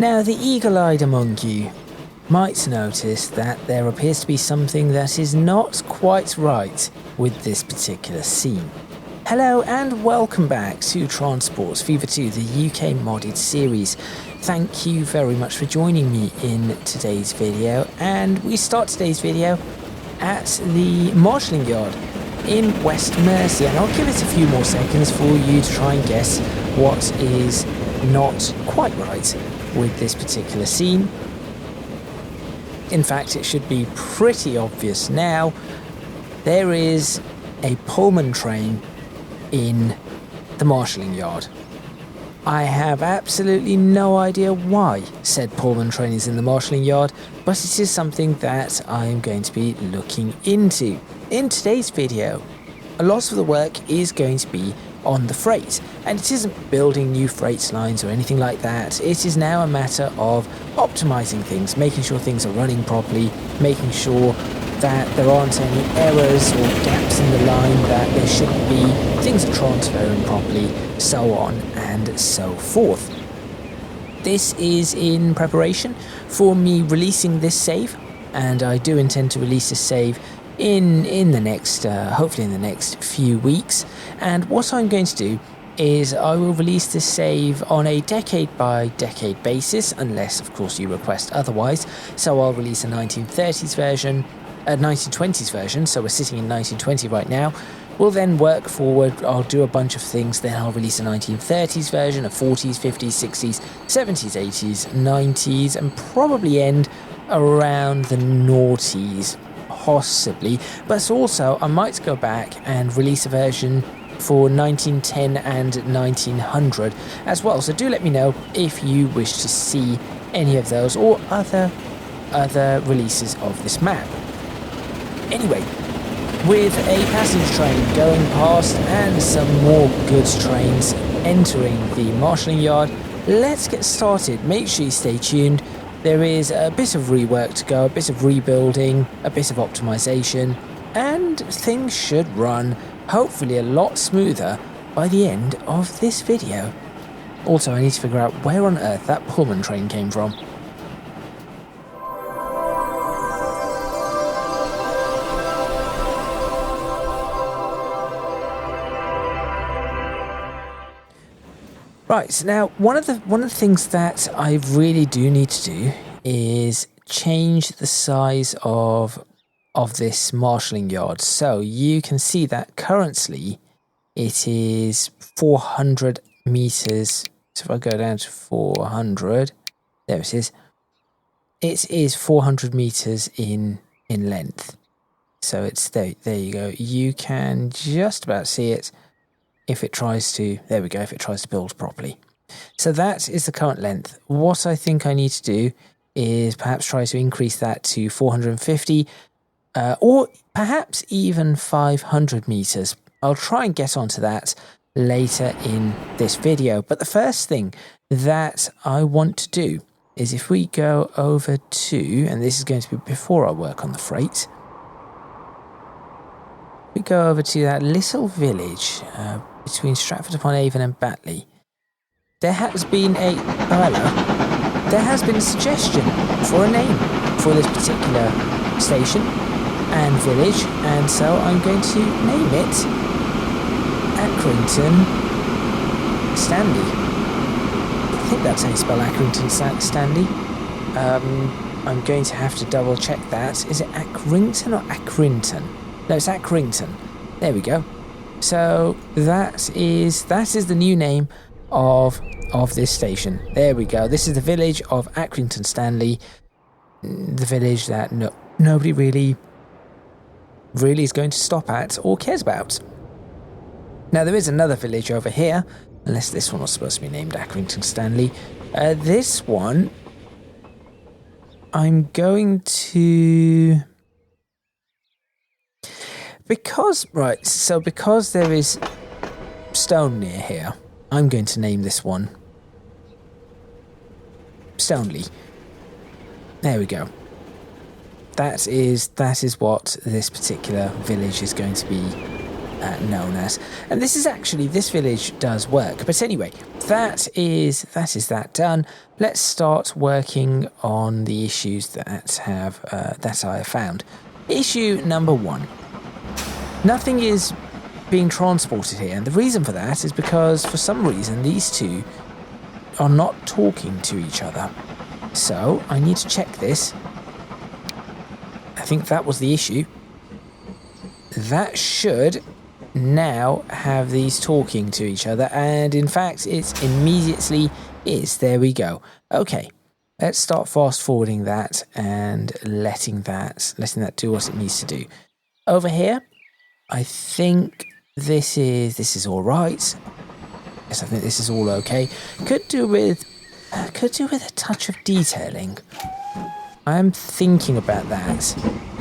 Now, the eagle-eyed among you might notice that there appears to be something that is not quite right with this particular scene. Hello and welcome back to Transport Fever 2, the UK modded series. Thank you very much for joining me in today's video, and we start today's video at the marshalling yard in West Mersey, and I'll give it a few more seconds for you to try and guess what is not quite right with this particular scene. In fact, it should be pretty obvious now. There is a Pullman train in the marshalling yard. I have absolutely no idea why said Pullman train is in the marshalling yard, but it is something that I'm going to be looking into. In today's video, a lot of the work is going to be on the freight, and it isn't building new freight lines or anything like that. It is now a matter of optimizing things, making sure things are running properly, making sure that there aren't any errors or gaps in the line that there shouldn't be, things are transferring properly, so on and so forth. This is in preparation for me releasing this save, and I do intend to release this save in the next, hopefully in the next few weeks. And what I'm going to do is I will release this save on a decade by decade basis, unless of course you request otherwise. So I'll release a 1930s version, a 1920s version, so we're sitting in 1920 right now. We'll then work forward, I'll do a bunch of things, then I'll release a 1930s version, a 40s, 50s, 60s, 70s, 80s, 90s, and probably end around the noughties, possibly. But also I might go back and release a version for 1910 and 1900 as well. So do let me know if you wish to see any of those or other releases of this map. Anyway, with a passenger train going past and some more goods trains entering the marshalling yard, let's get started. Make sure you stay tuned. There is a bit of rework to go, a bit of rebuilding, a bit of optimization, and things should run hopefully a lot smoother by the end of this video. Also, I need to figure out where on earth that Pullman train came from. Right, now one of the things that I really do need to do is change the size of this marshalling yard. So you can see that currently it is 400 meters. So if I go down to 400, there it is. It is 400 meters in length. So it's there you go. You can just about see it. If it tries to, there we go, if it tries to build properly. So that is the current length. What I think I need to do is perhaps try to increase that to 450 or perhaps even 500 meters. I'll try and get onto that later in this video. But the first thing that I want to do is if we go over to, and this is going to be before I work on the freight, we go over to that little village between Stratford-upon-Avon and Batley. There has been a there has been a suggestion for a name for this particular station and village, and so I'm going to name it Accrington Stanley. I think that's how you spell Accrington Stanley. I'm going to have to double check that. Is it Accrington or Accrington? No, it's Accrington. There we go. So that is the new name of this station. There we go. This is the village of Accrington Stanley, the village that nobody really is going to stop at or cares about. Now there is another village over here, unless this one was supposed to be named Accrington Stanley. This one, I'm going to... Because there is stone near here, I'm going to name this one Stoneleigh. There we go. That is what this particular village is going to be known as. And this village does work. But anyway, that is that done. Let's start working on the issues that I have found. Issue number 1. Nothing is being transported here, and the reason for that is because for some reason these two are not talking to each other. So I need to check this. I think that was the issue. That should now have these talking to each other, and in fact it immediately is. There we go. Okay, let's start fast forwarding that and letting that do what it needs to do. Over here, I think this is all right. Yes, I think this is all okay. Could do with a touch of detailing. I'm thinking about that.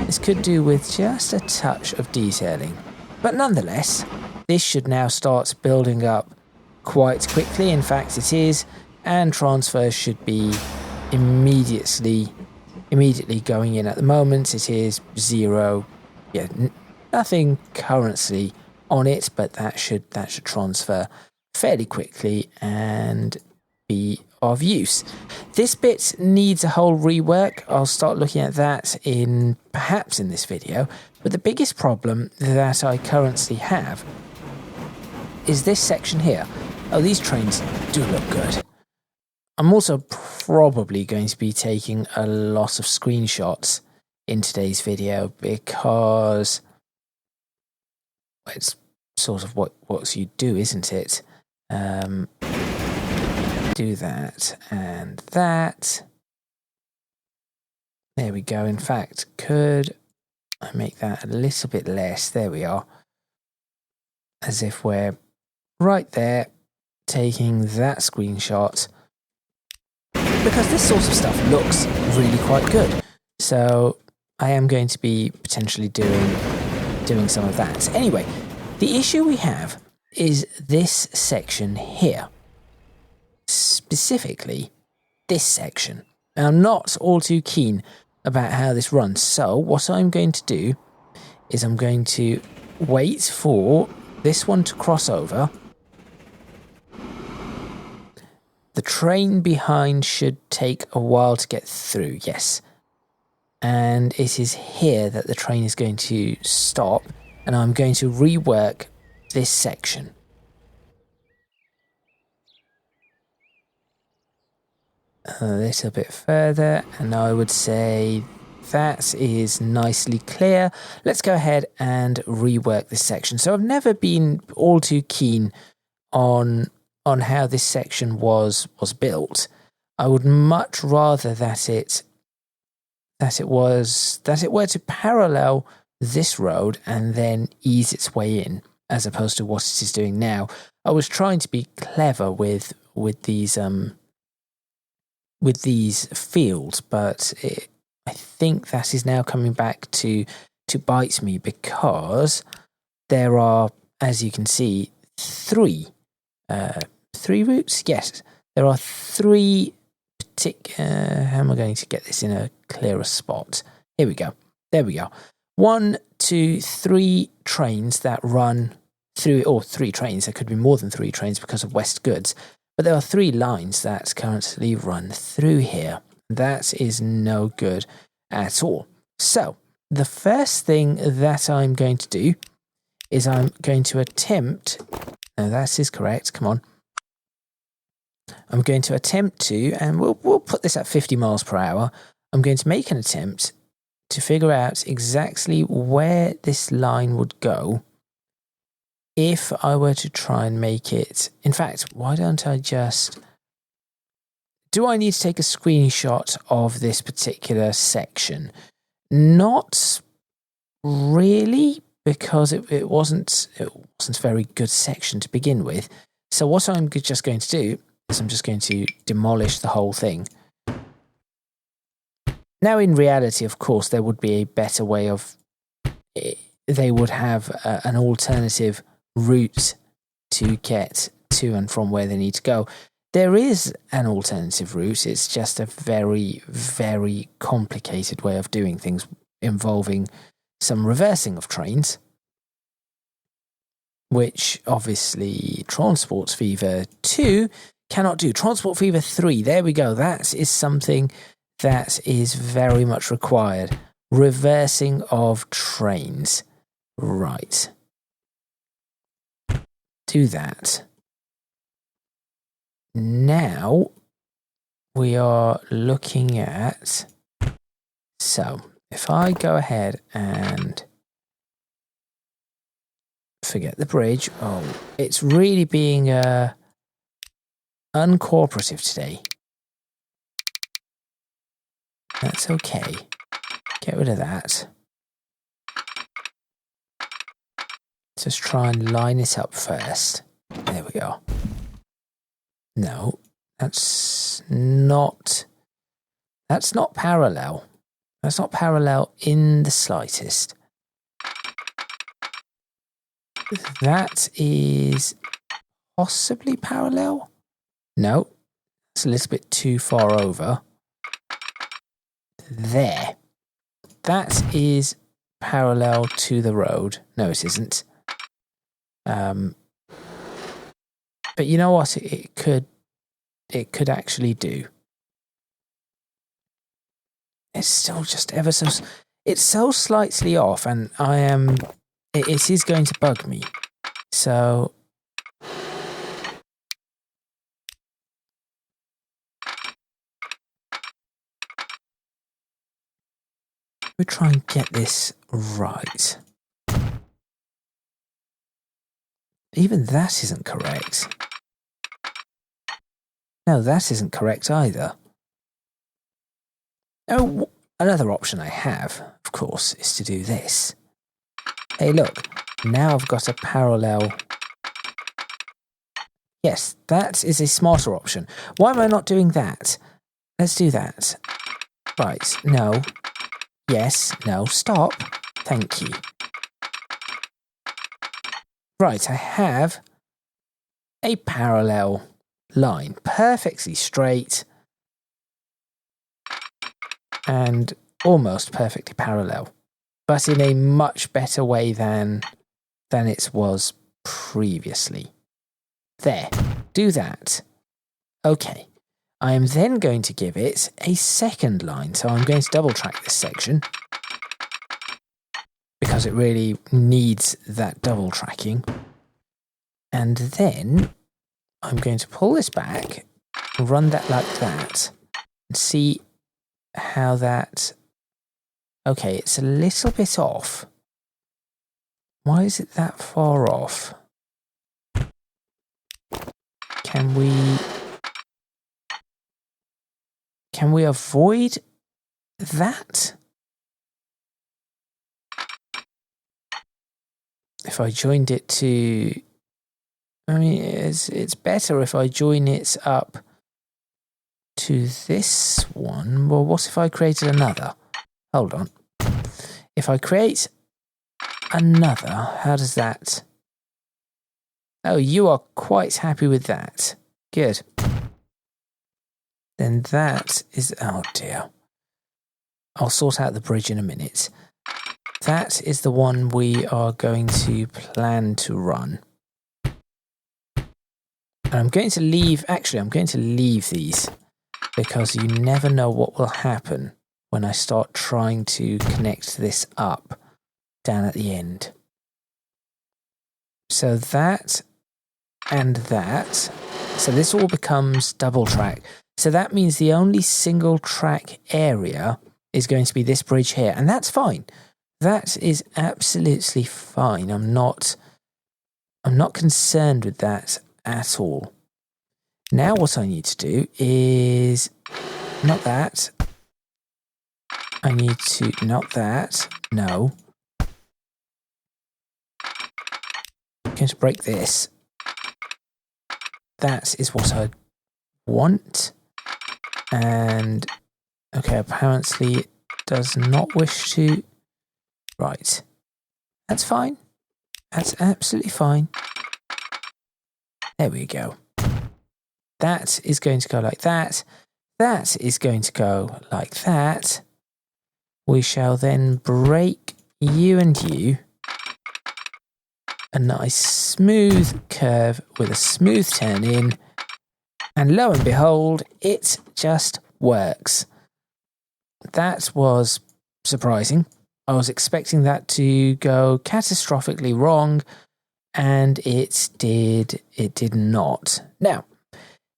This could do with just a touch of detailing. But nonetheless, this should now start building up quite quickly. In fact, it is. And transfers should be immediately going in. At the moment, it is 0. Yeah, nothing currently on it, but that should transfer fairly quickly and be of use. This bit needs a whole rework. I'll start looking at that perhaps in this video. But the biggest problem that I currently have is this section here. Oh, these trains do look good. I'm also probably going to be taking a lot of screenshots in today's video because it's sort of what you do, isn't it? Do that and that. There we go. In fact, could I make that a little bit less? There we are. As if we're right there taking that screenshot, because this sort of stuff looks really quite good. So I am going to be potentially doing some of that. Anyway, the issue we have is this section here. Specifically, this section. Now, I'm not all too keen about how this runs. So what I'm going to do is I'm going to wait for this one to cross over. The train behind should take a while to get through, yes. And it is here that the train is going to stop, and I'm going to rework this section. A little bit further, and I would say that is nicely clear. Let's go ahead and rework this section. So I've never been all too keen on how this section was built. I would much rather that it were to parallel this road and then ease its way in, as opposed to what it is doing now. I was trying to be clever with these fields, but I think that is now coming back to bite me, because there are, as you can see, three routes. Yes, there are 3 particular. How am I going to get this in a clearer spot? Here we go. There we go. 1, 2, 3 trains that run through, or 3 trains. There could be more than 3 trains because of West Goods. But there are 3 lines that currently run through here. That is no good at all. So the first thing that I'm going to do is I'm going to attempt, no, that is correct, come on. I'm going to attempt to, and we'll put this at 50 miles per hour. I'm going to make an attempt to figure out exactly where this line would go if I were to try and make it. In fact, why don't I just... Do I need to take a screenshot of this particular section? Not really, because it wasn't a very good section to begin with. So what I'm just going to do is I'm just going to demolish the whole thing. Now, in reality, of course, there would be a better way of... They would have an alternative route to get to and from where they need to go. There is an alternative route. It's just a very, very complicated way of doing things, involving some reversing of trains. which obviously Transport Fever 2 cannot do. Transport Fever 3, there we go. That is something that is very much required. Reversing of trains. Right. Do that. Now we are looking at... So, if I go ahead and forget the bridge. Oh, it's really being uncooperative today. That's okay. Get rid of that. Just try and line it up first. There we go. No, that's not parallel. That's not parallel in the slightest. That is possibly parallel. No, it's a little bit too far over. There. That is parallel to the road. No, it isn't. But you know what? It could actually do. It's still just ever so... It's so slightly off, and it is going to bug me. So... we try and get this right. Even that isn't correct. No, that isn't correct either. Oh, another option I have, of course, is to do this. Hey, look. Now I've got a parallel... Yes, that is a smarter option. Why am I not doing that? Let's do that. Right, no. Yes, no, stop. Thank you. Right, I have a parallel line. Perfectly straight. And almost perfectly parallel. But in a much better way than it was previously. There. Do that. Okay. I am then going to give it a second line. So I'm going to double track this section. Because it really needs that double tracking. And then I'm going to pull this back, run that like that, and see how that... Okay, it's a little bit off. Why is it that far off? Can we avoid that? If I joined it to... I mean, it's better if I join it up to this one. Well, what if I created another? Hold on. If I create another, how does that... Oh, you are quite happy with that. Good. Then that is... Oh, dear. I'll sort out the bridge in a minute. That is the one we are going to plan to run. And I'm going to leave... Actually, I'm going to leave these. Because you never know what will happen when I start trying to connect this up down at the end. So that and that. So this all becomes double track. So that means the only single track area is going to be this bridge here. And that's fine. That is absolutely fine. I'm not concerned with that at all. Now what I need to do is not that. I need to, not that. No. I'm going to break this. That is what I want. And, okay, apparently it does not wish to. Right. That's fine. That's absolutely fine. There we go. That is going to go like that. That is going to go like that. We shall then break you and you. a nice smooth curve with a smooth turn in, and lo and behold, it just works. That was surprising. I was expecting that to go catastrophically wrong, and it did not. Now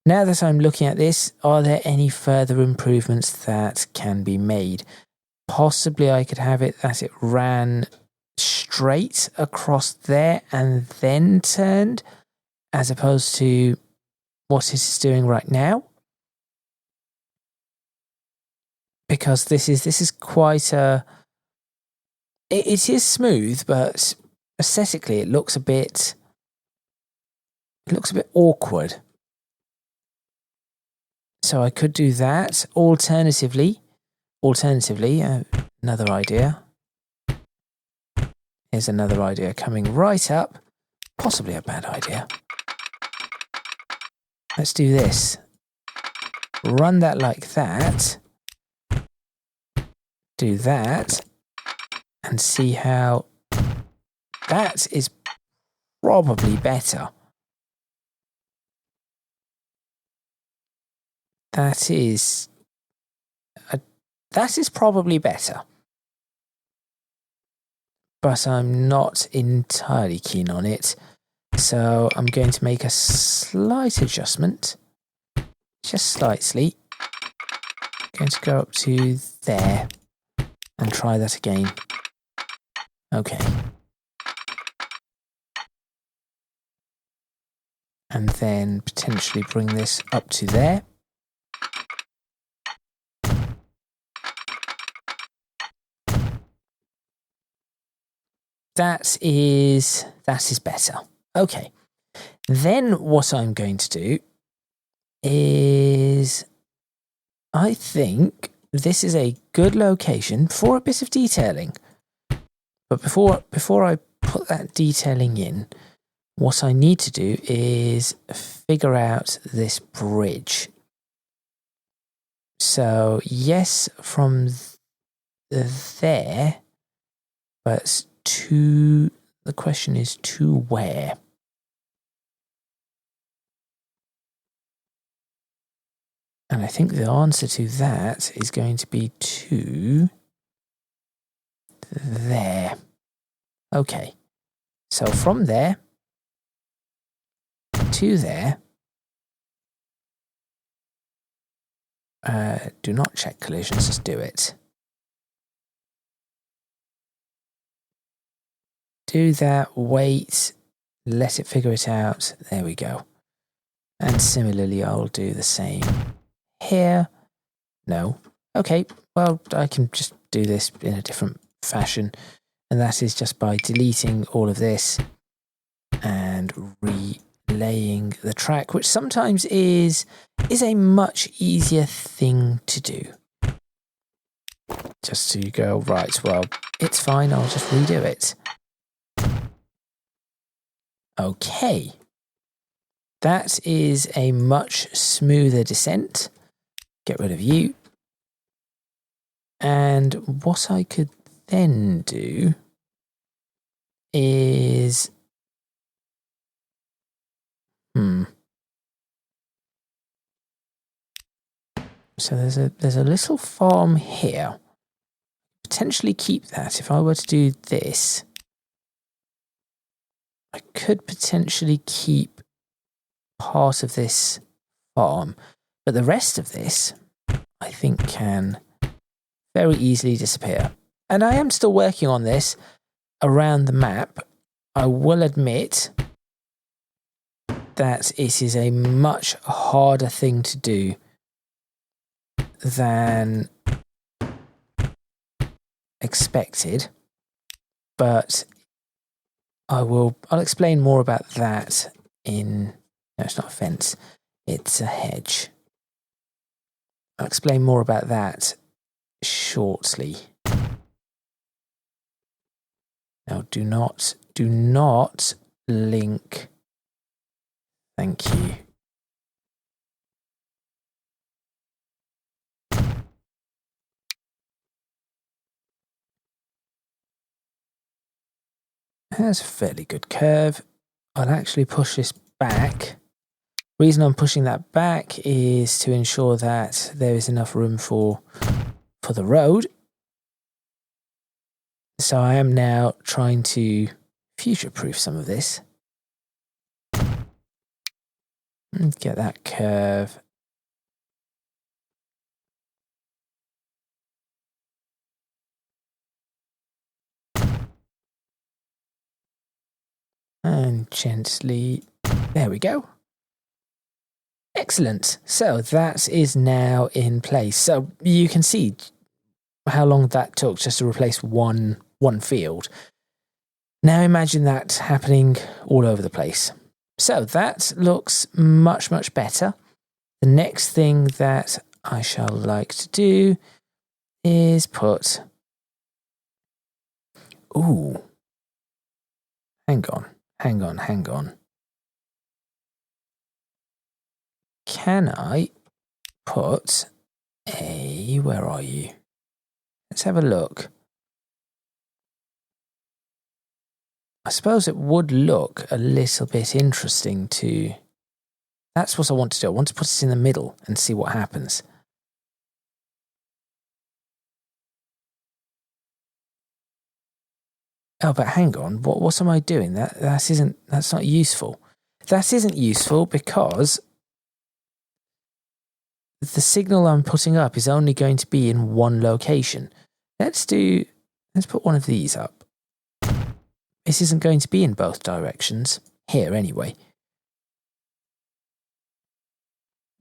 that I'm looking at this, are there any further improvements that can be made? Possibly I could have it that it ran straight across there and then turned, as opposed to what it's doing right now. Because this is quite a... It is smooth, but aesthetically it looks a bit awkward. So I could do that. Alternatively, another idea. Here's another idea coming right up. Possibly a bad idea. Let's do this. Run that like that. Do that. And see how that is probably better. That is probably better. But I'm not entirely keen on it. So I'm going to make a slight adjustment. Just slightly. Going to go up to there and try that again. Okay. And then potentially bring this up to there. That is better. Okay. Then what I'm going to do is, I think this is a good location for a bit of detailing. But before I put that detailing in, what I need to do is figure out this bridge. So yes, from there, but the question is to where? And I think the answer to that is going to be to there. Okay. So from there to there. Do not check collisions, just do it. Do that, wait, let it figure it out. There we go. And similarly, I'll do the same here. No. Okay, well, I can just do this in a different fashion. And that is just by deleting all of this and relaying the track, which sometimes is a much easier thing to do. Just to go, right, well, it's fine, I'll just redo it. Okay. That is a much smoother descent. Get rid of you. And what I could then do is... So there's a little farm here. Potentially keep that. If I were to do this, I could potentially keep part of this farm, but the rest of this, I think, can very easily disappear. And I am still working on this around the map. I will admit that it is a much harder thing to do than expected, but I'll explain more about that in... No, it's not a fence, it's a hedge. I'll explain more about that shortly. Now, do not link. Thank you. has a fairly good curve. I'll actually push this back. Reason I'm pushing that back is to ensure that there is enough room for the road. So I am now trying to future-proof some of this. And get that curve. And gently, there we go. Excellent. So that is now in place. So you can see how long that took just to replace one field. Now imagine that happening all over the place. So that looks much, much better. The next thing that I shall like to do is put... Ooh. Hang on. Can I put a... Where are you? Let's have a look. I suppose it would look a little bit interesting to... That's what I want to do. I want to put it in the middle and see what happens. Oh, but hang on. What am I doing? That's not useful. That isn't useful because the signal I'm putting up is only going to be in one location. Let's put one of these up. This isn't going to be in both directions. Here, anyway.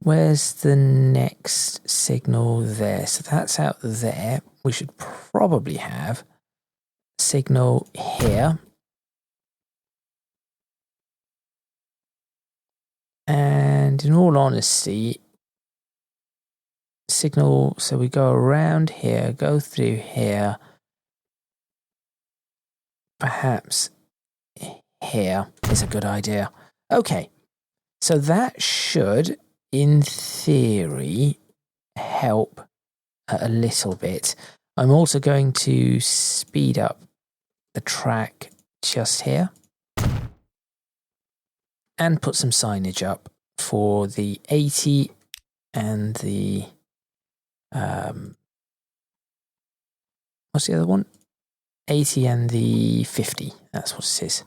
Where's the next signal there? So that's out there. We should probably have signal here. And in all honesty, signal, so we go around here, go through here, perhaps here is a good idea. Okay, so that should, in theory, help a little bit. I'm also going to speed up the track just here and put some signage up for the 80 and the what's the other one? 80 and the 50. That's what it is.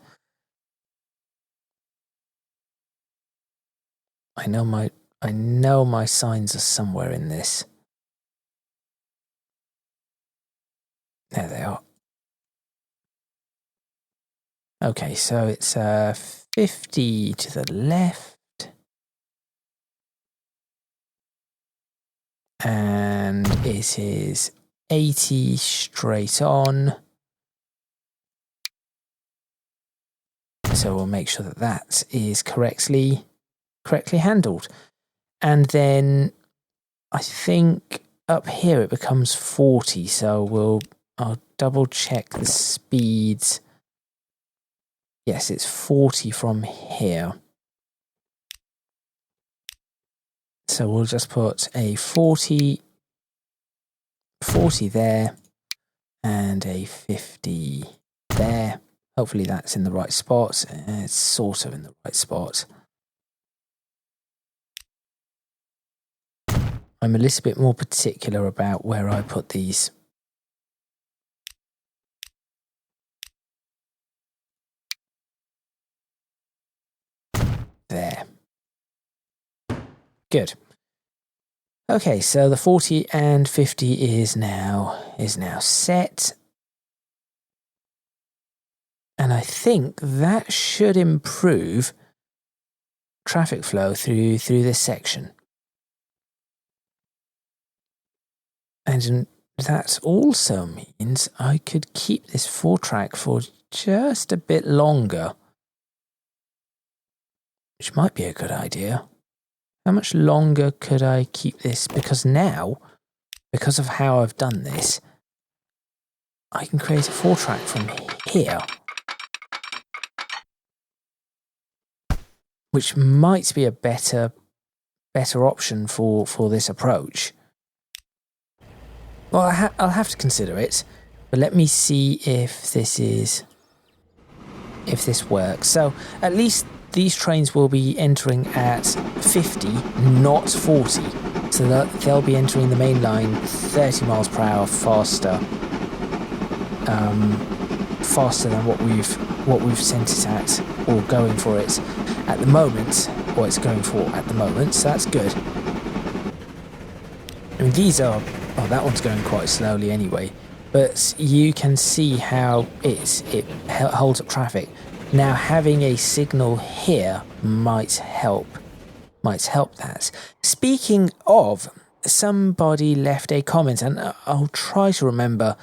I know my signs are somewhere in this. There they are. Okay, so it's 50 to the left. And it is 80 straight on. So we'll make sure that that is correctly handled. And then I think up here it becomes 40. So I'll double check the speeds. Yes, it's 40 from here. So we'll just put a 40 there and a 50 there. Hopefully that's in the right spot. It's sort of in the right spot. I'm a little bit more particular about where I put these. There. Good. Okay, so the 40 and 50 is now set. And I think that should improve traffic flow through this section. And that also means I could keep this 4-track for just a bit longer, which might be a good idea. How much longer could I keep this? Because now, because of how I've done this, I can create a 4-track from here, which might be a better option for this approach. Well, I'll have to consider it, but let me see if this is... if this works. So at least these trains will be entering at 50, not 40. So that they'll be entering the main line 30 miles per hour faster. Faster than what we've sent it at, or going for it at the moment, or it's going for at the moment, so that's good. I mean, these are, oh, that one's going quite slowly anyway, but you can see how it holds up traffic. Now having a signal here might help that. Speaking of, somebody left a comment, and I'll try to remember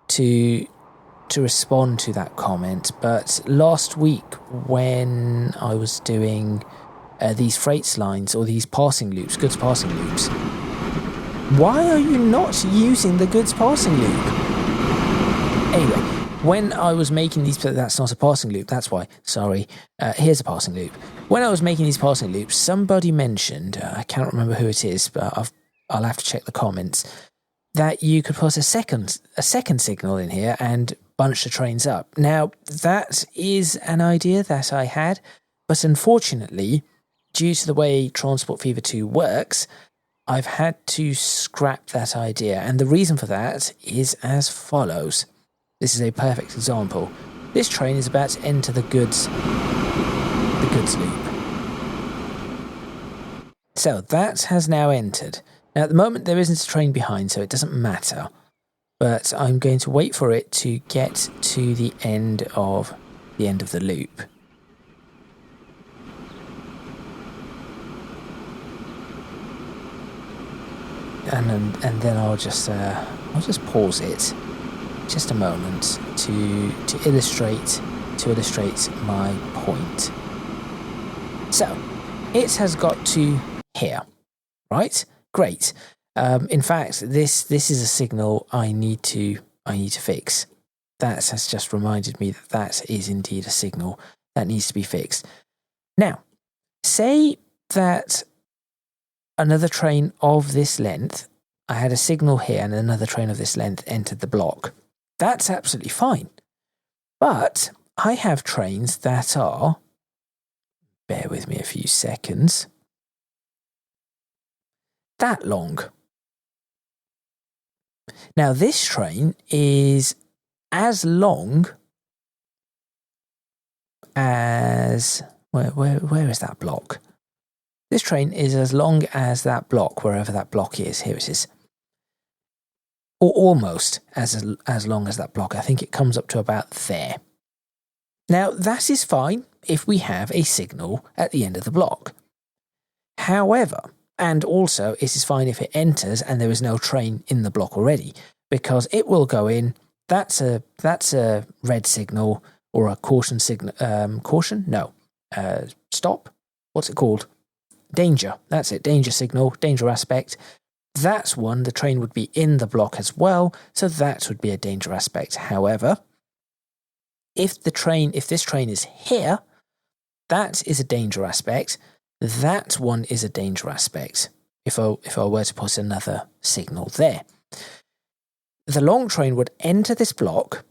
to respond to that comment, but last week when I was doing these freight lines, or these passing loops, goods passing loops, why are you not using the goods passing loop? Anyway, when I was making these, that's not a passing loop, that's why, sorry, here's a passing loop. When I was making these passing loops, somebody mentioned, I can't remember who it is, but I'll have to check the comments, that you could put a second signal in here and bunch the trains up. Now, that is an idea that I had, but unfortunately, due to the way Transport Fever 2 works, I've had to scrap that idea, and the reason for that is as follows. This is a perfect example. This train is about to enter the goods loop. So that has now entered. Now at the moment there isn't a train behind, so it doesn't matter. But I'm going to wait for it to get to the end of the loop. And then I'll just pause it just a moment to illustrate my point. So it has got to here, right? Great. In fact, this is a signal I need to fix. That has just reminded me that is indeed a signal that needs to be fixed. Now, say that another train of this length, I had a signal here and another train of this length entered the block. That's absolutely fine. But I have trains that are, bear with me a few seconds, that long. Now this train is as long as, where is that block? This train is as long as that block, wherever that block is. Here it is. Or almost as long as that block. I think it comes up to about there. Now, that is fine if we have a signal at the end of the block. However, and also it is fine if it enters and there is no train in the block already, because it will go in. That's a red signal or a caution signal. Caution? No. Stop. What's it called? Danger. That's it. Danger signal. Danger aspect. That's one. The train would be in the block as well, so that would be a danger aspect. However, if this train is here, that is a danger aspect. That one is a danger aspect. If I were to put another signal there, the long train would enter this block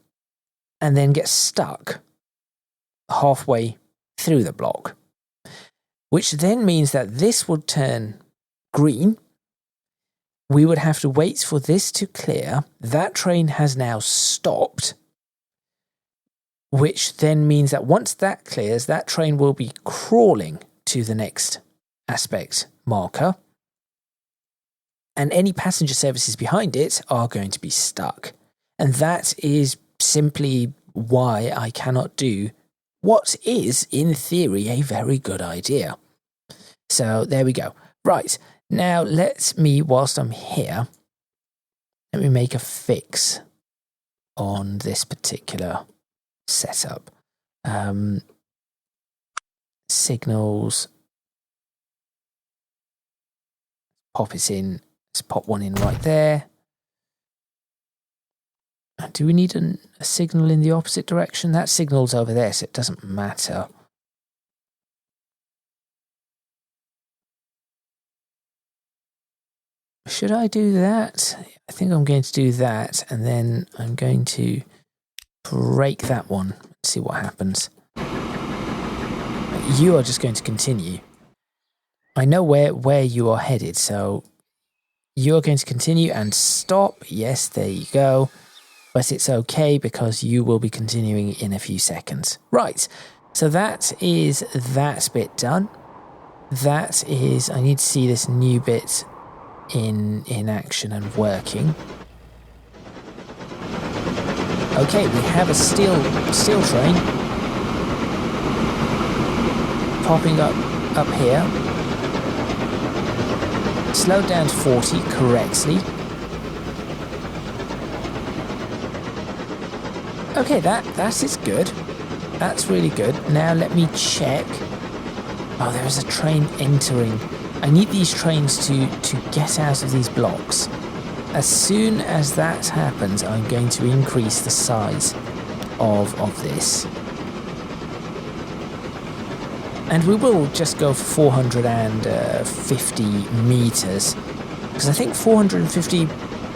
and then get stuck halfway through the block, which then means that this would turn green. We would have to wait for this to clear. That train has now stopped, which then means that once that clears, that train will be crawling to the next aspect marker, and any passenger services behind it are going to be stuck. And that is simply why I cannot do what is, in theory, a very good idea. So there we go. Right, now whilst I'm here, let me make a fix on this particular setup. Signals. Pop it in. Let's pop one in right there. Do we need a signal in the opposite direction? That signal's over there, so it doesn't matter. Should I do that? I think I'm going to do that, and then I'm going to break that one, see what happens. you are just going to continue. I know where you are headed, so you are going to continue and stop. Yes, there you go. But it's okay because you will be continuing in a few seconds. Right, so that is that bit done. That is, I need to see this new bit in action and working. Okay, we have a steel train popping up here. Slowed down to 40 correctly. Okay, that is good. That's really good. Now let me check. Oh, there is a train entering. I need these trains to get out of these blocks. As soon as that happens, I'm going to increase the size of this. And we will just go for 450 meters. Because I think 450...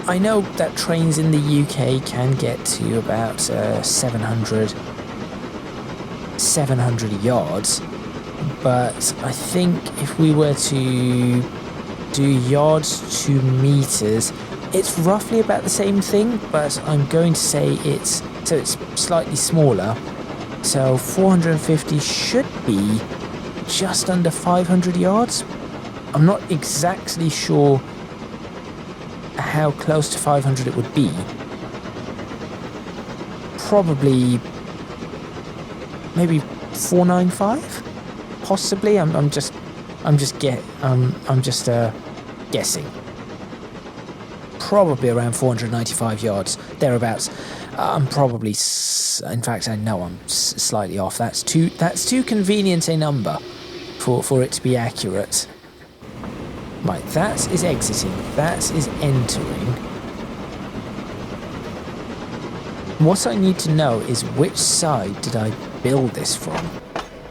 I know that trains in the UK can get to about 700 yards. But I think if we were to do yards to meters, it's roughly about the same thing, but I'm going to say it's slightly smaller. So 450 should be just under 500 yards. I'm not exactly sure how close to 500 it would be. Probably maybe 495, possibly. I'm just guessing. Probably around 495 yards, thereabouts. I'm probably, in fact, I know I'm slightly off. That's too convenient a number for it to be accurate. Right, that is exiting. That is entering. What I need to know is which side did I build this from?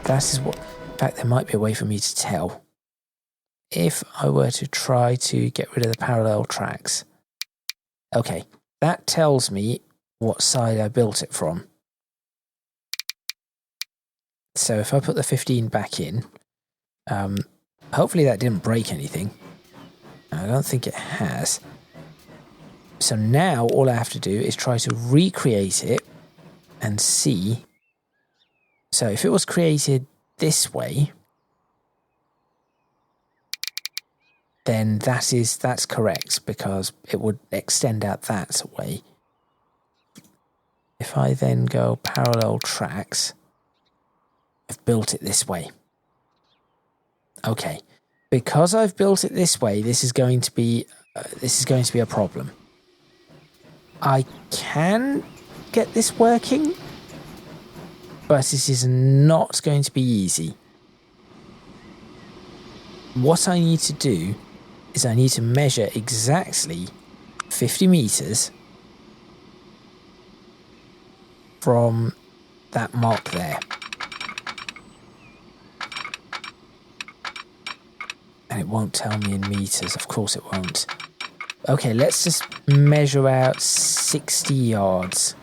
That is what... In fact, there might be a way for me to tell. If I were to try to get rid of the parallel tracks. Okay, that tells me what side I built it from. So if I put the 15 back in, hopefully that didn't break anything. I don't think it has. So now all I have to do is try to recreate it and see. So if it was created this way, then that's correct because it would extend out that way. If I then go parallel tracks, I've built it this way. Okay, because I've built it this way, this is going to be a problem. I can get this working, but it is not going to be easy. What I need to do is I need to measure exactly 50 meters from that mark there. And it won't tell me in meters, of course it won't. Okay, let's just measure out 60 yards.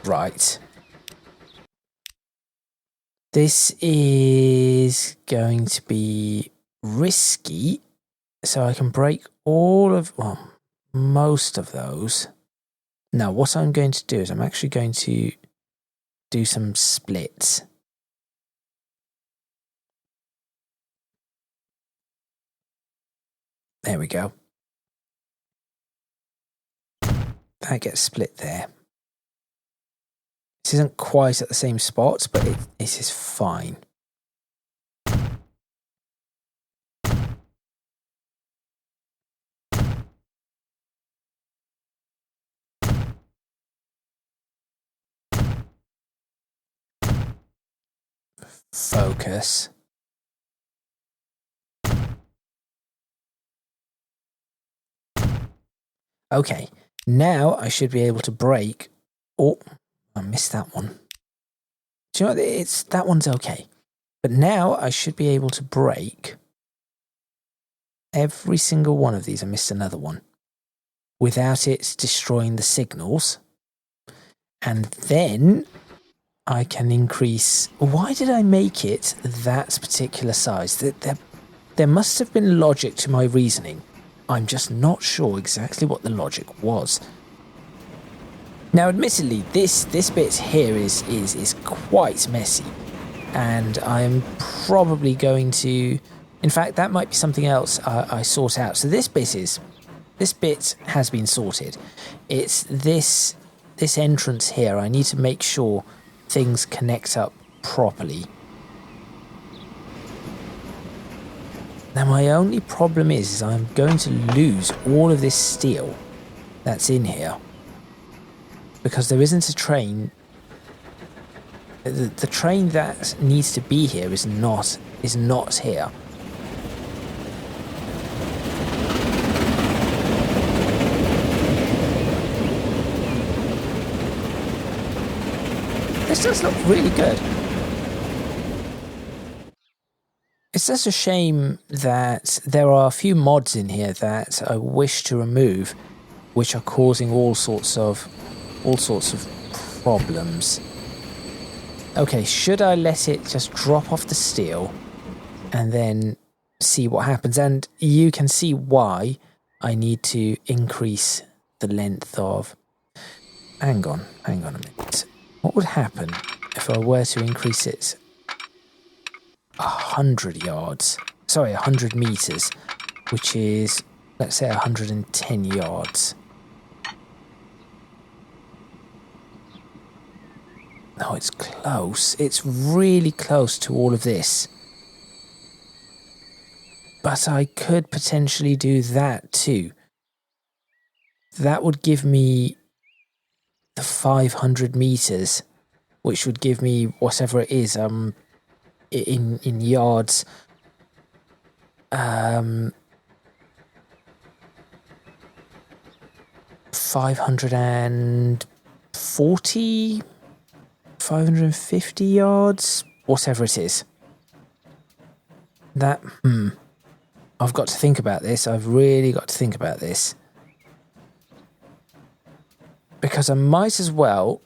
Right. This is going to be risky, so I can break most of those. Now, what I'm going to do is I'm actually going to do some splits. There we go. That gets split there. This isn't quite at the same spot, but it is fine. Focus. Okay, now I should be able to break. Oh, I missed that one. Do you know what? That one's okay. But now I should be able to break every single one of these. I missed another one. Without it destroying the signals. And then I can increase... Why did I make it that particular size? There must have been logic to my reasoning. I'm just not sure exactly what the logic was. Now, admittedly, this bit here is quite messy, and I'm probably going to... In fact, that might be something else I sort out. So this bit has been sorted. It's this entrance here. I need to make sure things connect up properly. Now, my only problem is I'm going to lose all of this steel that's in here, because there isn't a train. The train that needs to be here is not here. This does look really good. It's just a shame that there are a few mods in here that I wish to remove, which are causing all sorts of problems. Okay, should I let it just drop off the steel and then see what happens? And you can see why I need to increase the length of... Hang on a minute. What would happen if I were to increase it 100 yards? Sorry, 100 meters, which is, let's say, 110 yards. No, it's close. It's really close to all of this. But I could potentially do that too. That would give me the 500 meters, which would give me whatever it is, in yards. 540, 550 yards, whatever it is. That, I've got to think about this. I've really got to think about this. Because I might as well...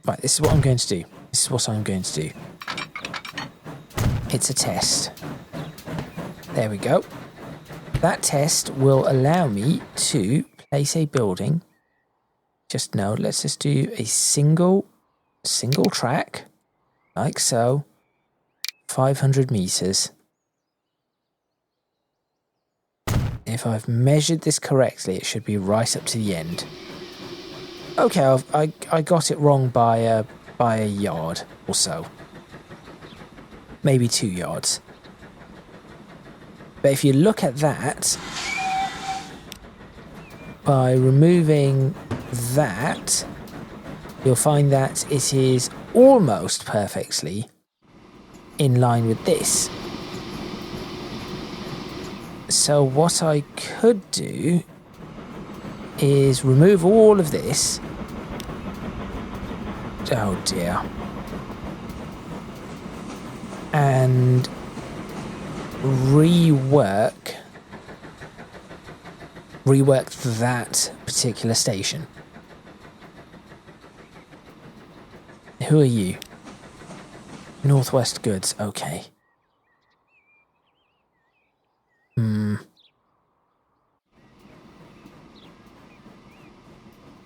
Right, this is what I'm going to do. This is what I'm going to do. It's a test. There we go. That test will allow me to place a building. Let's just do a single track, like so, 500 meters. If I've measured this correctly, it should be right up to the end. Okay, I got it wrong by a yard or so. Maybe 2 yards. But if you look at that, by removing that, you'll find that it is almost perfectly in line with this. So what I could do is remove all of this. Oh dear. And rework that particular station. Who are you? Northwest Goods, okay.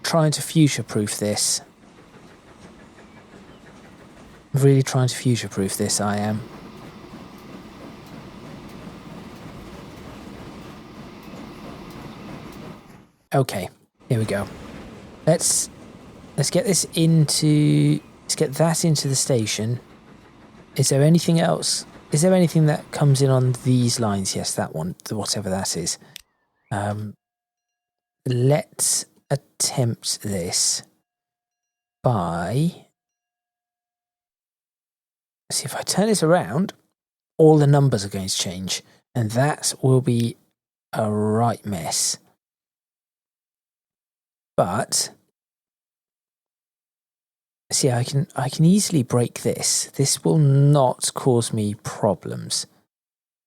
Trying to future-proof this. Really trying to future-proof this, I am. Okay, here we go. Let's get this into... Let's get that into the station. Is there anything else? Is there anything that comes in on these lines? Yes, that one, whatever that is. Let's attempt this by... See, if I turn it around, all the numbers are going to change, and that will be a right mess. But see, I can easily break this. This will not cause me problems.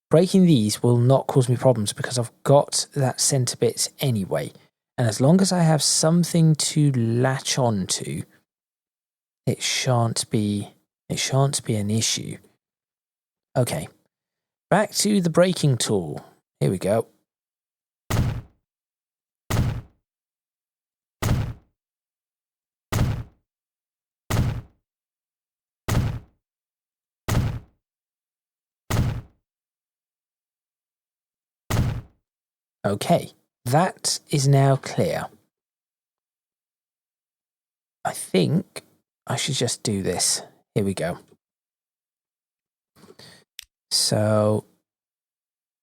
Breaking these will not cause me problems because I've got that centre bit anyway. And as long as I have something to latch on to, it shan't be an issue. Okay, back to the braking tool. Here we go. Okay, that is now clear. I think I should just do this. Here we go. So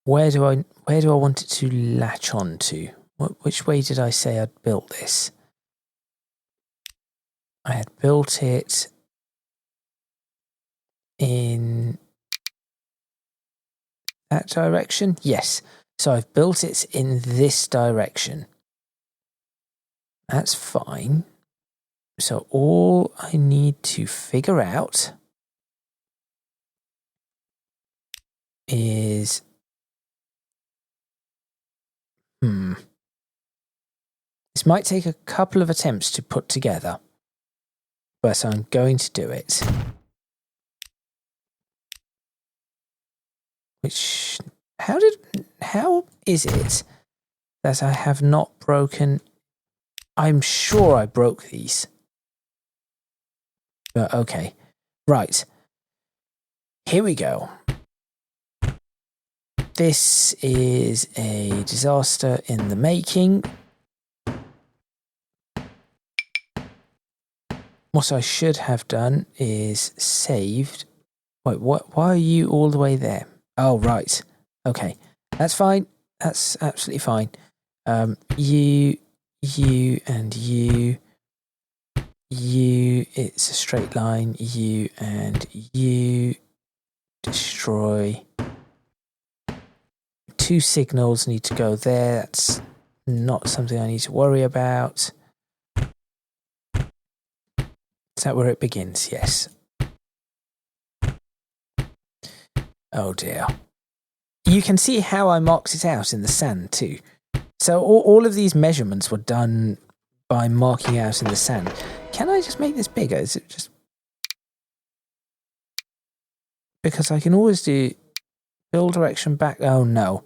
where do I want it to latch on to? Which way did I say I'd built this? I had built it in that direction? Yes. So I've built it in this direction. That's fine. So all I need to figure out is this might take a couple of attempts to put together, but I'm going to do it. Which, how is it that I have not broken? I'm sure I broke these. But okay, right. Here we go. This is a disaster in the making. What I should have done is saved. Wait, what? Why are you all the way there? Oh, right. Okay, that's fine. That's absolutely fine. You, and you. You, it's a straight line. You and you. Destroy. 2 signals need to go there. That's not something I need to worry about. Is that where it begins? Yes. Oh dear. You can see how I marked it out in the sand too. So all of these measurements were done by marking out in the sand. Can I just make this bigger? Is it just... Because I can always do build direction back. Oh no.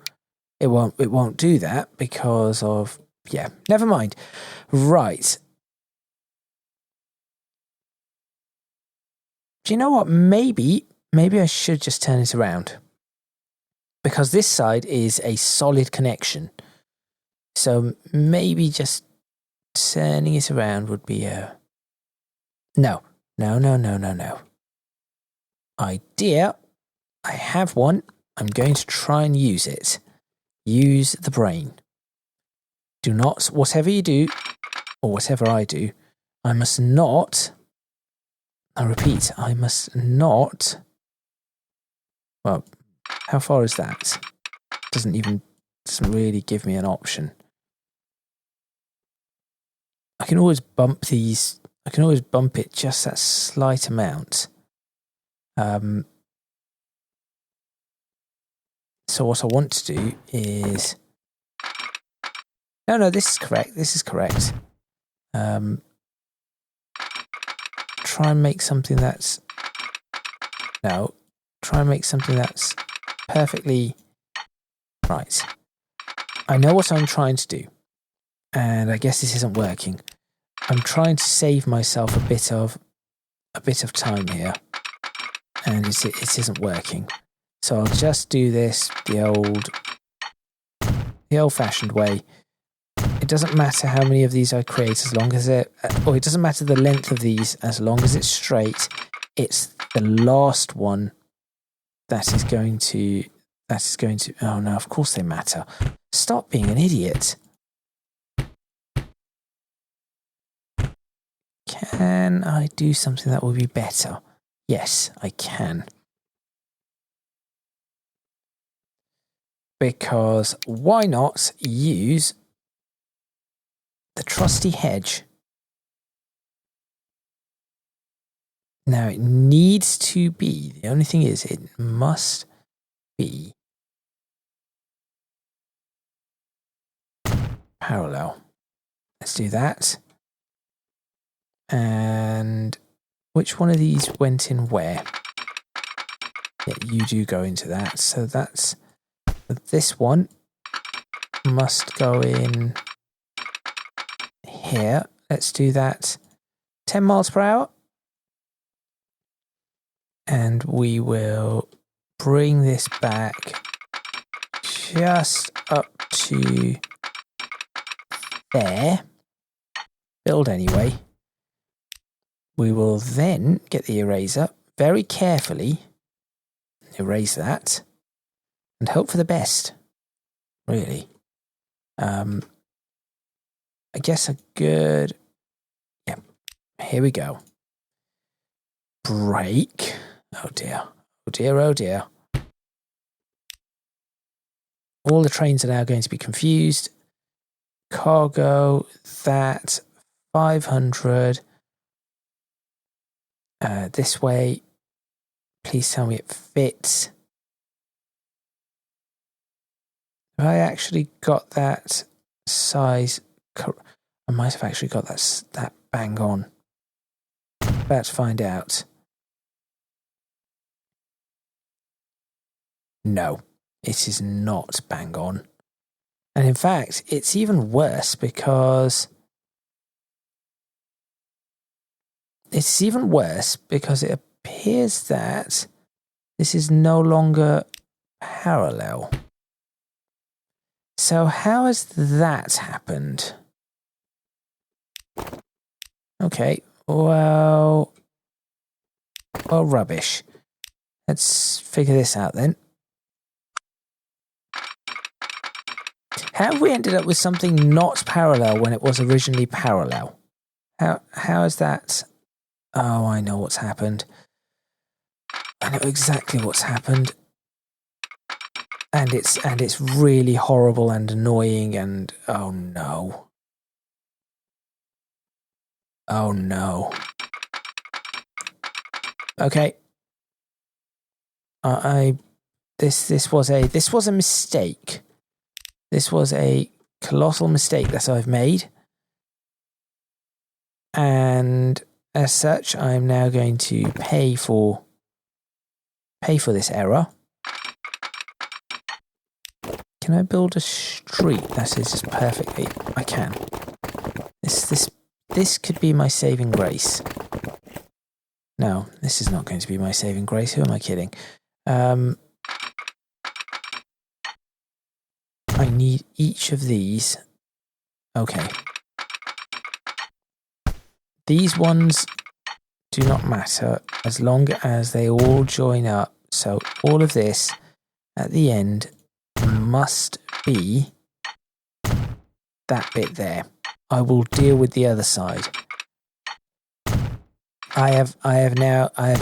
It won't do that because of... Yeah, never mind. Right. Do you know what? Maybe I should just turn it around. Because this side is a solid connection. So maybe just turning it around would be a... No. Idea. I have one. I'm going to try and use it. Use the brain. Do not, whatever you do, or whatever I do, I must not... I repeat, I must not... Well, how far is that? Doesn't really give me an option. I can always bump these. I can always bump it just that slight amount. So what I want to do is... No, this is correct. This is correct. Try and make something that's... No. Try and make something that's perfectly... Right. I know what I'm trying to do. And I guess this isn't working. I'm trying to save myself a bit of time here. And it isn't working. So I'll just do this the old-fashioned way. It doesn't matter how many of these I create as long as it doesn't matter the length of these as long as it's straight. It's the last one that is going to, oh no, of course they matter. Stop being an idiot. Can I do something that will be better? Yes, I can. Because why not use the trusty hedge? Now it needs to be, the only thing is it must be parallel. let's do that. And which one of these went in where? Yeah, you do go into that. So that's this one must go in here. Let's do that 10 miles per hour. And we will bring this back just up to there. Build anyway. We will then get the eraser very carefully, erase that, and hope for the best, really. I guess a good, yeah, here we go. Brake. Oh dear, oh dear, oh dear. All the trains are now going to be confused. Cargo, that, 500. This way. Please tell me it fits. Have I actually got that size? I might have actually got that bang on. About to find out. No, it is not bang on. And in fact, it's even worse because it appears that this is no longer parallel. So how has that happened? Okay, well, rubbish. Let's figure this out then. How have we ended up with something not parallel when it was originally parallel? How is that? Oh, I know what's happened. I know exactly what's happened. And it's really horrible and annoying and oh no. Oh no. Okay. This was a mistake. This was a colossal mistake that I've made. And as such, I'm now going to pay for this error. Can I build a street that is just perfectly? I can. This could be my saving grace. No, this is not going to be my saving grace. Who am I kidding? I need each of these. Okay. These ones do not matter as long as they all join up. So all of this at the end must be that bit there. I will deal with the other side. I have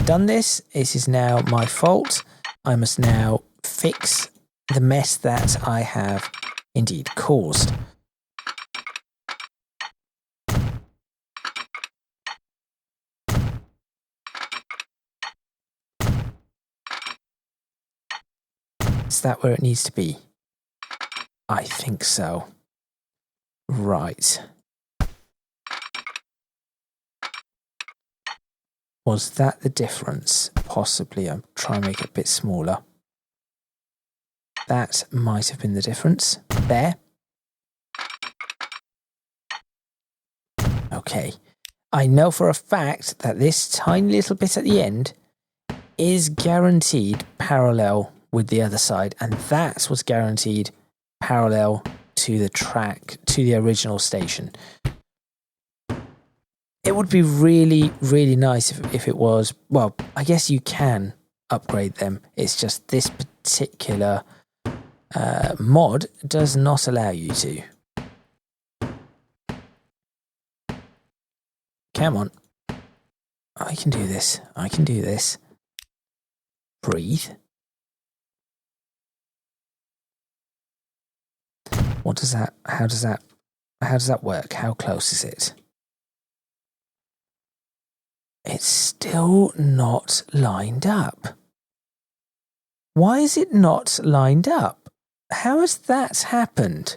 done this. This is now my fault. I must now fix the mess that I have indeed caused. Is that where it needs to be? I think so. Right. Was that the difference? Possibly. I'm trying to make it a bit smaller. That might have been the difference. There. Okay. I know for a fact that this tiny little bit at the end is guaranteed parallel with the other side, and that was guaranteed parallel to the track, to the original station. It would be really, really nice if it was, well, I guess you can upgrade them. It's just this particular mod does not allow you to. Come on. I can do this. I can do this. Breathe. What does that, how does that work? How close is it? It's still not lined up. Why is it not lined up? How has that happened?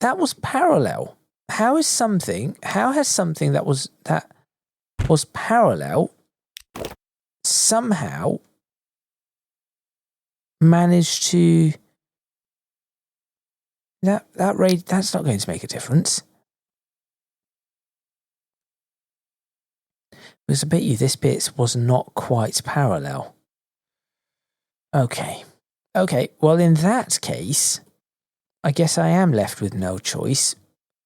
That was parallel. How has something that was parallel somehow managed to that's not going to make a difference. Because I bet you this bit was not quite parallel. Okay. Well, in that case, I guess I am left with no choice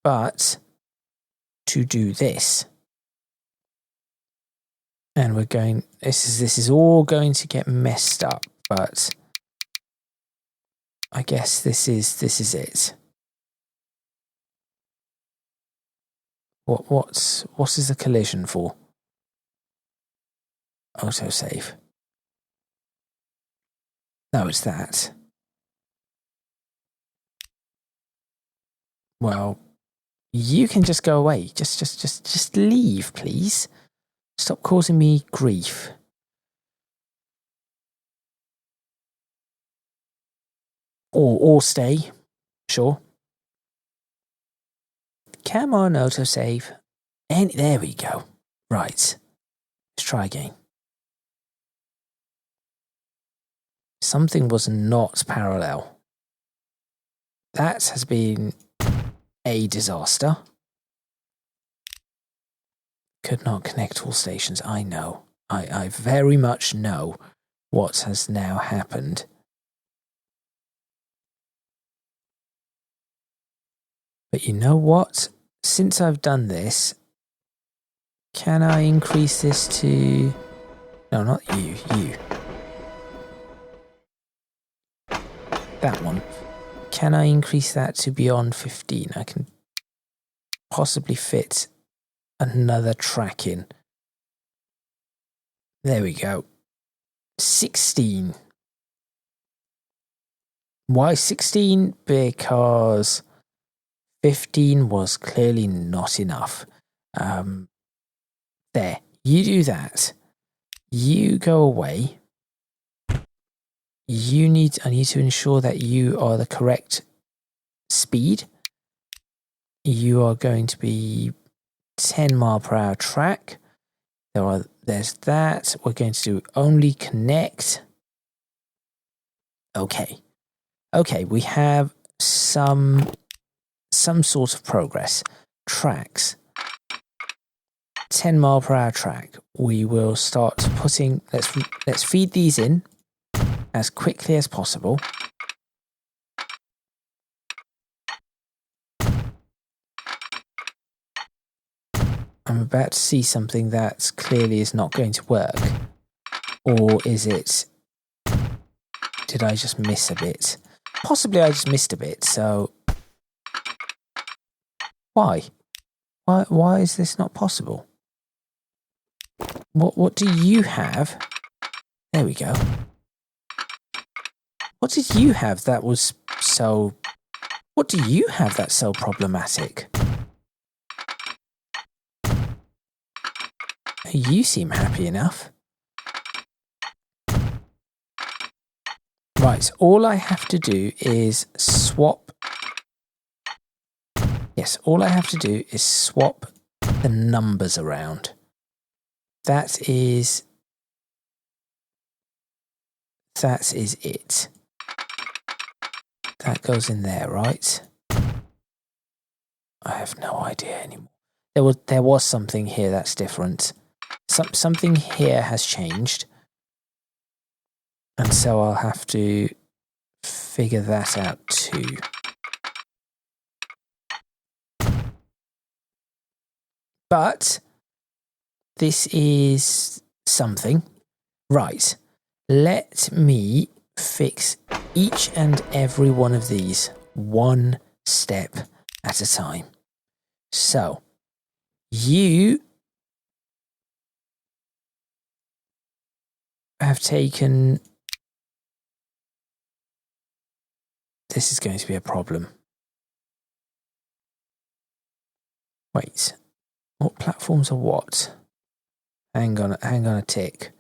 but to do this. And we're going, this is all going to get messed up, but I guess this is it. What is the collision for? Autosave. No, it's that. Well, you can just go away. Just leave, please. Stop causing me grief. Or stay. Sure. Come on, autosave. And there we go. Right. Let's try again. Something was not parallel. That has been a disaster. Could not connect all stations. I know. I very much know what has now happened. But you know what? Since I've done this, can I increase this to... No, not you. That one. Can I increase that to beyond 15? I can possibly fit another track in. There we go. 16. Why 16? Because 15 was clearly not enough. There. You do that. You go away. I need to ensure that you are the correct speed. You are going to be 10 mile per hour track. There's that. We're going to do only connect. Okay, we have some sort of progress. Tracks. 10 mile per hour track. We will start putting, let's feed these in as quickly as possible. I'm about to see something that clearly is not going to work. Or is it... Did I just miss a bit? Possibly I just missed a bit, so... Why? Why is this not possible? What do you have? There we go. What did you have that was so... What do you have that's so problematic? You seem happy enough. Right, all I have to do is swap... Yes, all I have to do is swap the numbers around. That is it. That goes in there, right? I have no idea anymore. There was something here that's different. Something here has changed. And so I'll have to figure that out too. But this is something. Right. Let me fix each and every one of these one step at a time. So, you have taken... This is going to be a problem. Wait. What platforms are what? Hang on a tick.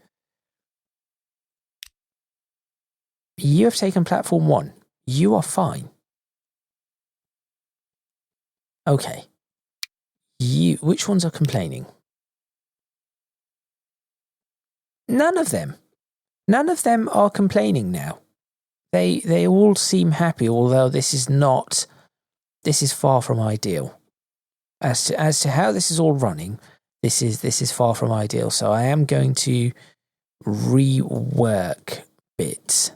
You have taken platform 1. You are fine. Okay. Which ones are complaining? None of them. None of them are complaining now. They all seem happy, although this is far from ideal. As to how this is all running, this is far from ideal. So I am going to rework bits.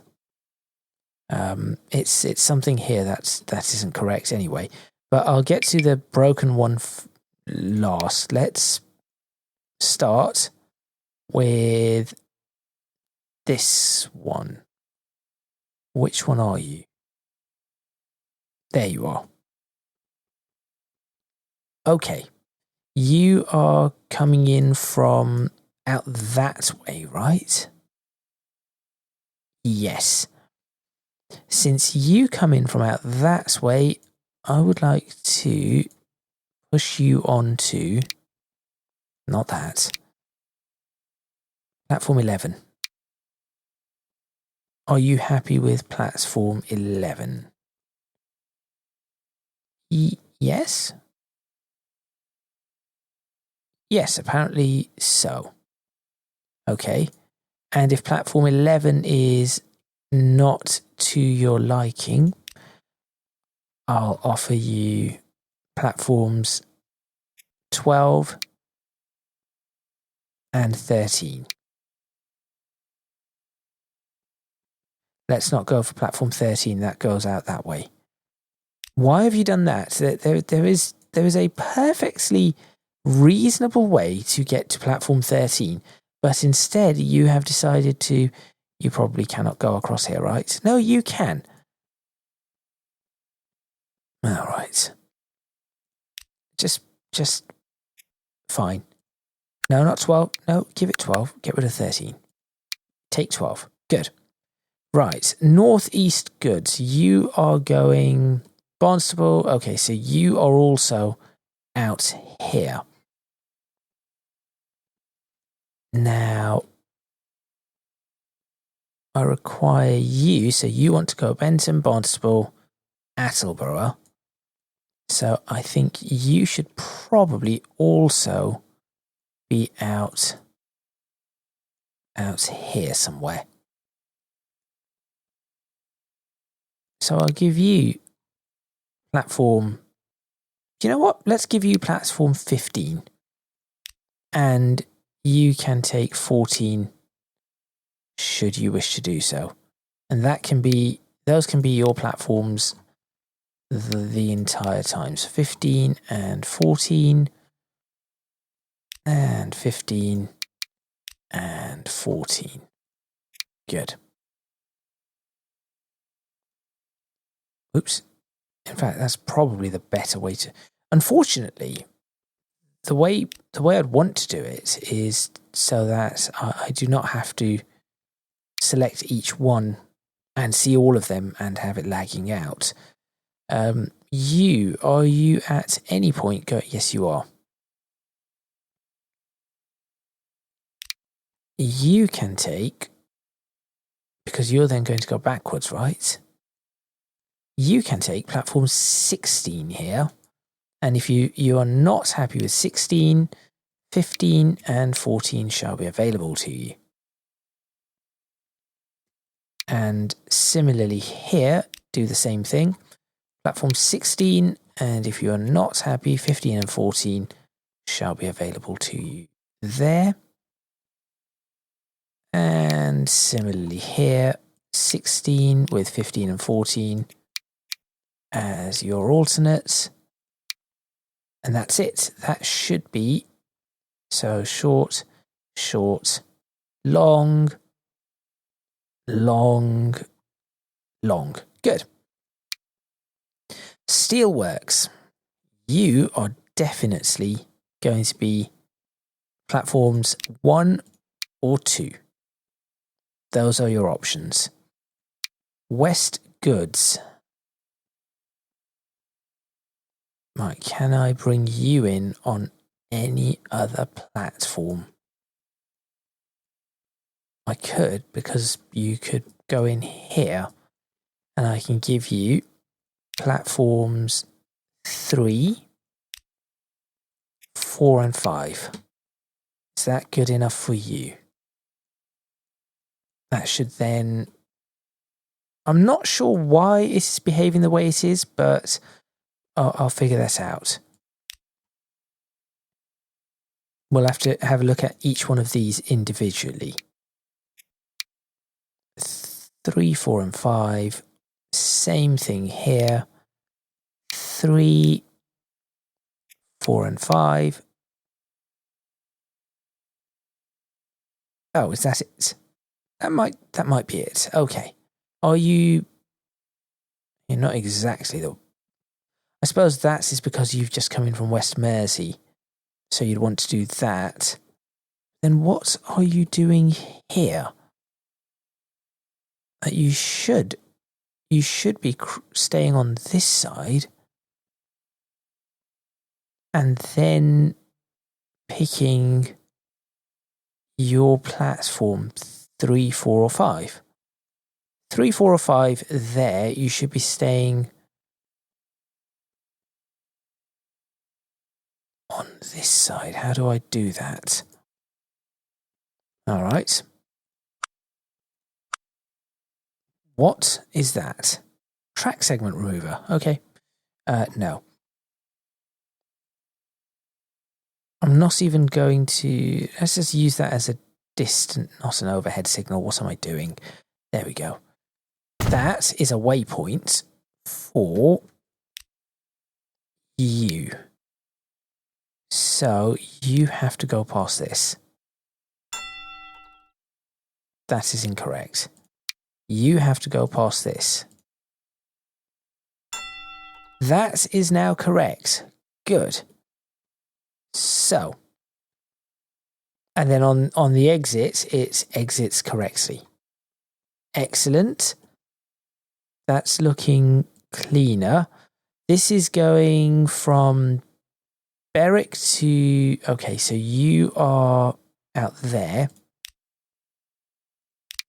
It's something here that isn't correct anyway. But I'll get to the broken one last. Let's start with this one. Which one are you? There you are. Okay. You are coming in from out that way, right? Yes. Since you come in from out that way, I would like to push you onto, not that, platform 11. Are you happy with platform 11? Yes? Yes, apparently so. Okay. And if platform 11 is not to your liking, I'll offer you platforms 12 and 13. Let's not go for platform 13. That goes out that way. Why have you done that? There is a perfectly reasonable way to get to platform 13, but instead you have decided to. You probably cannot go across here, right? No, you can. All right. Just fine. No, not 12. No, give it 12. Get rid of 13. Take 12. Good. Right. Northeast goods. You are going Barnstable. Okay, so you are also out here. Now, I require you. So you want to go Benton, Barnstable, Attleborough. So I think you should probably also be out here somewhere. So I'll give you platform. Do you know what? Let's give you platform 15. And you can take 14 should you wish to do so. And those can be your platforms the entire time. So 15 and 14 and 15 and 14. Good. Oops. In fact, that's probably the better way to. Unfortunately, the way I'd want to do it is so that I do not have to select each one and see all of them and have it lagging out. Are you at any point yes, you are. You can take, because you're then going to go backwards, right? You can take platform 16 here. And if you are not happy with 16, 15 and 14 shall be available to you. And similarly here, do the same thing. Platform 16, and if you are not happy, 15 and 14 shall be available to you there. And similarly here, 16 with 15 and 14 as your alternates. And that's it. That should be so short, short, long, long, long. Good. Steelworks. You are definitely going to be platforms 1 or 2. Those are your options. West goods. Right, can I bring you in on any other platform? I could, because you could go in here and I can give you platforms 3 4 and 5. Is that good enough for you? That should then... I'm not sure why it's behaving the way it is, but I'll figure that out. We'll have to have a look at each one of these individually. 3, 4 and 5. Same thing here. 3, 4 and 5. Oh, is that it? That might be it. Okay. Are you... You're not exactly the... I suppose that is because you've just come in from West Mersey. So you'd want to do that. Then what are you doing here? You should be staying on this side. And then picking your platform 3, 4 or 5. 3, 4 or 5 there, you should be staying on this side. How do I do that? All right. What is that? Track segment remover. Okay. No. I'm not even going to... Let's just use that as a distant, not an overhead signal. What am I doing? There we go. That is a waypoint for you. So you have to go past this. That is incorrect. You have to go past this. That is now correct. Good. So, and then on the exit, it exits correctly. Excellent. That's looking cleaner. This is going from Berwick to... Okay, so you are out there.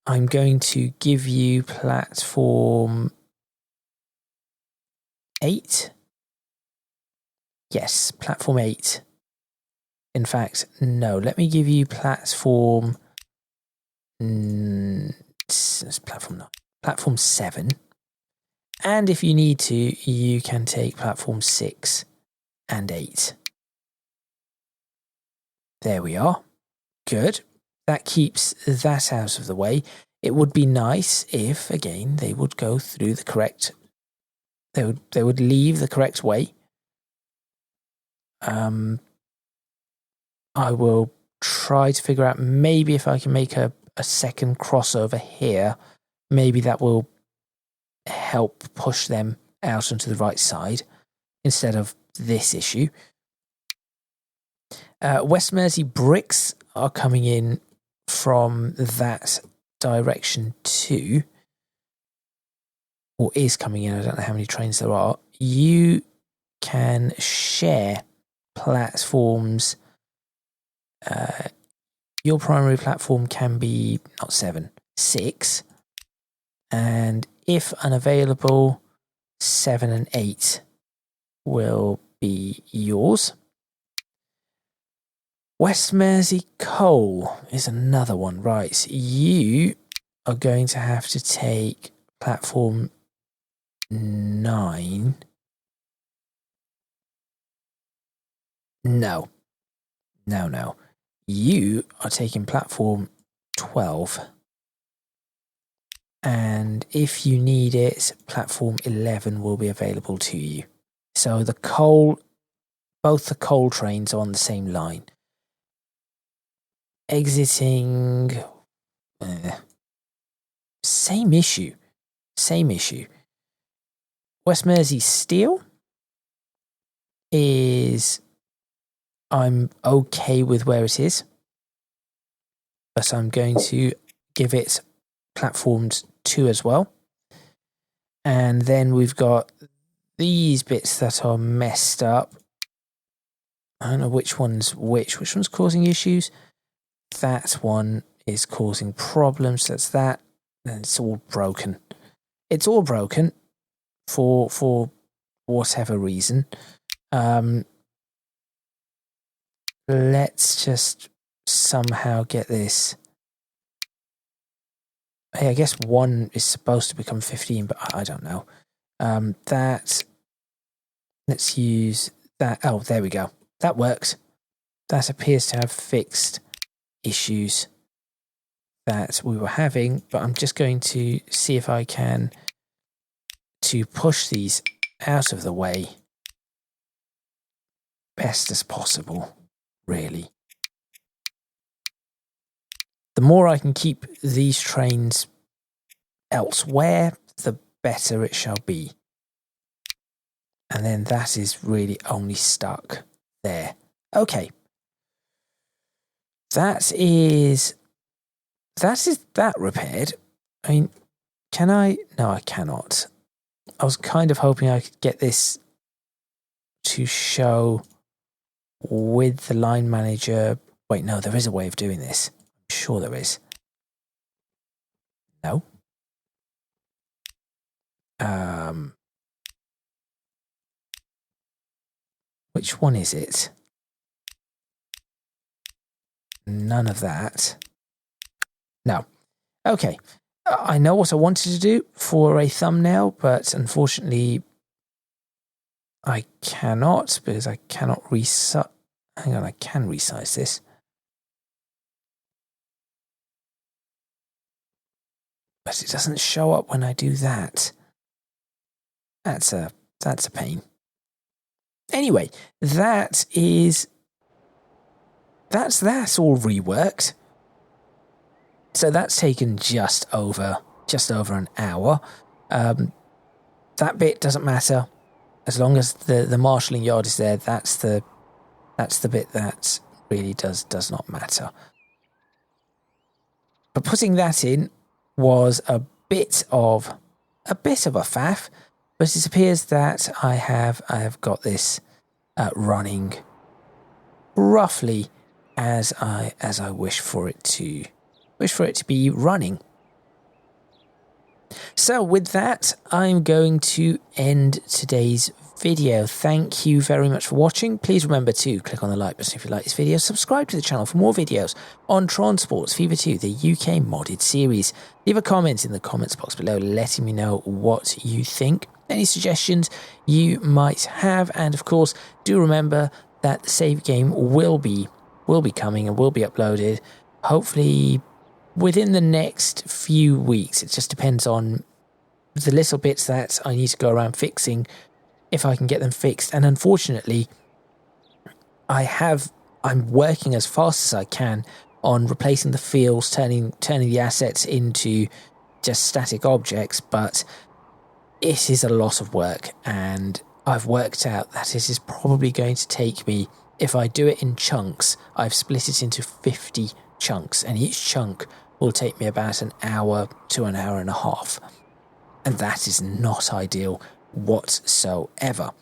I'm going to give you platform 8. Yes, platform 8. In fact, no, let me give you platform... It's platform 9. Platform 7. And if you need to, you can take platform 6 and 8. There we are. Good. That keeps that out of the way. It would be nice if, again, they would go through the correct... They would leave the correct way. I will try to figure out maybe if I can make a second crossover here. Maybe that will help push them out onto the right side instead of this issue. West Mersey bricks are coming in from that direction too, or is coming in. I don't know how many trains there are. You can share platforms. Your primary platform can be not 7, 6, and if unavailable, 7 and 8 will be yours. West Mersey Coal is another one, right? You are going to have to take platform 9. No. You are taking platform 12. And if you need it, platform 11 will be available to you. So both the coal trains are on the same line. Exiting... Same issue. West Mersey Steel is... I'm okay with where it is, but I'm going to give it platforms 2 as well. And then we've got these bits that are messed up. I don't know which one's which. Which one's causing issues? That one is causing problems. That's that. And it's all broken. It's all broken for whatever reason. let's just somehow get this. Hey, I guess 1 is supposed to become 15, but I don't know. Let's use that. Oh, there we go. That works. That appears to have fixed issues that we were having, but I'm just going to see if I can to push these out of the way best as possible, really. The more I can keep these trains elsewhere, the better it shall be. And then that is really only stuck there. Okay. That is that repaired. I mean, can I? No, I cannot. I was kind of hoping I could get this to show with the line manager. Wait, no, there is a way of doing this. I'm sure there is. No. Which one is it? None of that. No. Okay. I know what I wanted to do for a thumbnail, but unfortunately I cannot because I cannot resize. Hang on, I can resize this. But it doesn't show up when I do that. That's a pain. Anyway, that's all reworked. So that's taken just over an hour. That bit doesn't matter as long as the marshalling yard is there. That's the bit that really does not matter. But putting that in was a bit of a faff, but it appears that I have got this running roughly as I wish for it to be running. So with that, I'm going to end today's video. Thank you very much for watching. Please remember to click on the like button if you like this video. Subscribe to the channel for more videos on Tron Sports Fever 2, the UK modded series. Leave a comment in the comments box below letting me know what you think, any suggestions you might have, and of course do remember that the save game will be coming and will be uploaded hopefully within the next few weeks. It just depends on the little bits that I need to go around fixing, if I can get them fixed. And unfortunately, I'm working as fast as I can on replacing the fields, turning the assets into just static objects, but it is a lot of work, and I've worked out that it is probably going to take me, if I do it in chunks, I've split it into 50 chunks, and each chunk will take me about an hour to an hour and a half. And that is not ideal whatsoever.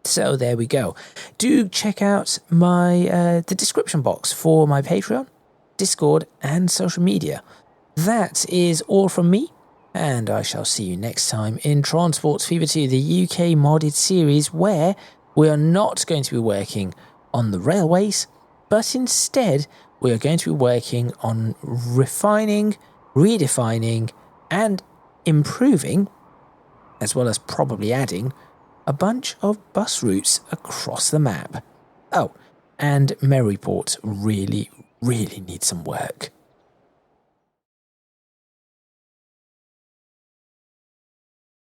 So there we go. Do check out my the description box for my Patreon, Discord, and social media. That is all from me, and I shall see you next time in Tron Sports Fever 2, the UK modded series, where we are not going to be working on the railways, but instead we are going to be working on refining, redefining, and improving, as well as probably adding, a bunch of bus routes across the map. Oh, and Maryport really, really needs some work.